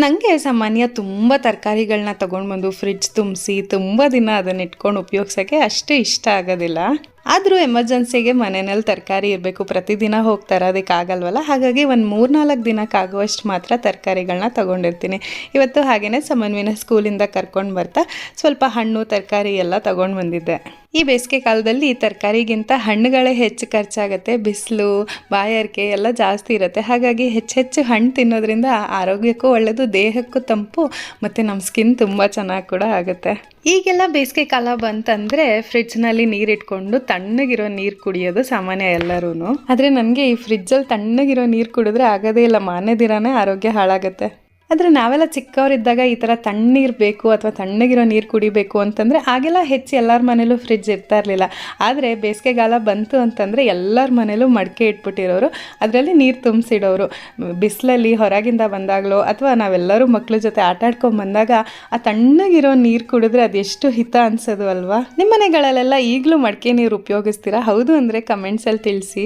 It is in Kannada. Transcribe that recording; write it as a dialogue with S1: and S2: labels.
S1: ನನಗೆ ಸಾಮಾನ್ಯ ತುಂಬ ತರಕಾರಿಗಳನ್ನ ತೊಗೊಂಡು ಬಂದು ಫ್ರಿಡ್ಜ್ ತುಂಬಿಸಿ ತುಂಬ ದಿನ ಅದನ್ನ ಇಟ್ಕೊಂಡು ಉಪಯೋಗಿಸೋಕ್ಕೆ ಅಷ್ಟು ಇಷ್ಟ ಆಗೋದಿಲ್ಲ. ಆದರೂ ಎಮರ್ಜೆನ್ಸಿಗೆ ಮನೆಯಲ್ಲಿ ತರಕಾರಿ ಇರಬೇಕು, ಪ್ರತಿದಿನ ಹೋಗಿ ತರೋದಕ್ಕಾಗಲ್ವಲ್ಲ. ಹಾಗಾಗಿ ಒಂದು 3-4 ದಿನಕ್ಕಾಗುವಷ್ಟು ಮಾತ್ರ ತರಕಾರಿಗಳನ್ನ ತೊಗೊಂಡಿರ್ತೀನಿ. ಇವತ್ತು ಹಾಗೆಯೇ ಸಮನ್ವಿನ ಸ್ಕೂಲಿಂದ ಕರ್ಕೊಂಡು ಬರ್ತಾ ಸ್ವಲ್ಪ ಹಣ್ಣು ತರಕಾರಿ ಎಲ್ಲ ತೊಗೊಂಡು ಬಂದಿದ್ದೆ. ಈ ಬೇಸಿಗೆ ಕಾಲದಲ್ಲಿ ತರಕಾರಿಗಿಂತ ಹಣ್ಣುಗಳೇ ಹೆಚ್ಚು ಖರ್ಚಾಗುತ್ತೆ. ಬಿಸಿಲು ಬಾಯಾರಿಕೆ ಎಲ್ಲ ಜಾಸ್ತಿ ಇರುತ್ತೆ. ಹಾಗಾಗಿ ಹೆಚ್ಚು ಹಣ್ಣು ತಿನ್ನೋದ್ರಿಂದ ಆರೋಗ್ಯಕ್ಕೂ ಒಳ್ಳೆಯದು, ದೇಹಕ್ಕೂ ತಂಪು, ಮತ್ತು ನಮ್ಮ ಸ್ಕಿನ್ ತುಂಬ ಚೆನ್ನಾಗಿ ಕೂಡ ಆಗುತ್ತೆ. ಈಗೆಲ್ಲ ಬೇಸಿಗೆ ಕಾಲ ಬಂತಂದರೆ ಫ್ರಿಡ್ಜ್ನಲ್ಲಿ ನೀರಿಟ್ಕೊಂಡು ತಣ್ಣಗಿರೋ ನೀರು ಕುಡಿಯೋದು ಸಾಮಾನ್ಯ ಎಲ್ಲರೂ. ಆದರೆ ನನಗೆ ಈ ಫ್ರಿಡ್ಜಲ್ಲಿ ತಣ್ಣಗಿರೋ ನೀರು ಕುಡಿದ್ರೆ ಆಗೋದೇ ಇಲ್ಲ, ಮಾರನೇ ದಿನನೇ ಆರೋಗ್ಯ ಹಾಳಾಗುತ್ತೆ. ಆದರೆ ನಾವೆಲ್ಲ ಚಿಕ್ಕವರಿದ್ದಾಗ ಈ ಥರ ತಣ್ಣೀರು ಬೇಕು ಅಥವಾ ತಣ್ಣಗಿರೋ ನೀರು ಕುಡಿಬೇಕು ಅಂತಂದರೆ ಆಗೆಲ್ಲ ಹೆಚ್ಚು ಎಲ್ಲರ ಮನೇಲೂ ಫ್ರಿಡ್ಜ್ ಇರ್ತಾ ಇರಲಿಲ್ಲ. ಆದರೆ ಬೇಸಿಗೆಗಾಲ ಬಂತು ಅಂತಂದರೆ ಎಲ್ಲರ ಮನೇಲೂ ಮಡಿಕೆ ಇಟ್ಬಿಟ್ಟಿರೋರು, ಅದರಲ್ಲಿ ನೀರು ತುಂಬಿಸಿಡೋರು. ಬಿಸಿಲಲ್ಲಿ ಹೊರಗಿಂದ ಬಂದಾಗಲೋ ಅಥವಾ ನಾವೆಲ್ಲರೂ ಮಕ್ಳ ಜೊತೆ ಆಟ ಆಡ್ಕೊಂಡು ಬಂದಾಗ ಆ ತಣ್ಣಗಿರೋ ನೀರು ಕುಡಿದ್ರೆ ಅದೆಷ್ಟು ಹಿತ ಅನಿಸೋದು ಅಲ್ವಾ. ನಿಮ್ಮ ಮನೆಗಳಲ್ಲೆಲ್ಲ ಈಗಲೂ ಮಡಿಕೆ ನೀರು ಉಪಯೋಗಿಸ್ತೀರಾ? ಹೌದು ಅಂದರೆ ಕಮೆಂಟ್ಸಲ್ಲಿ ತಿಳಿಸಿ.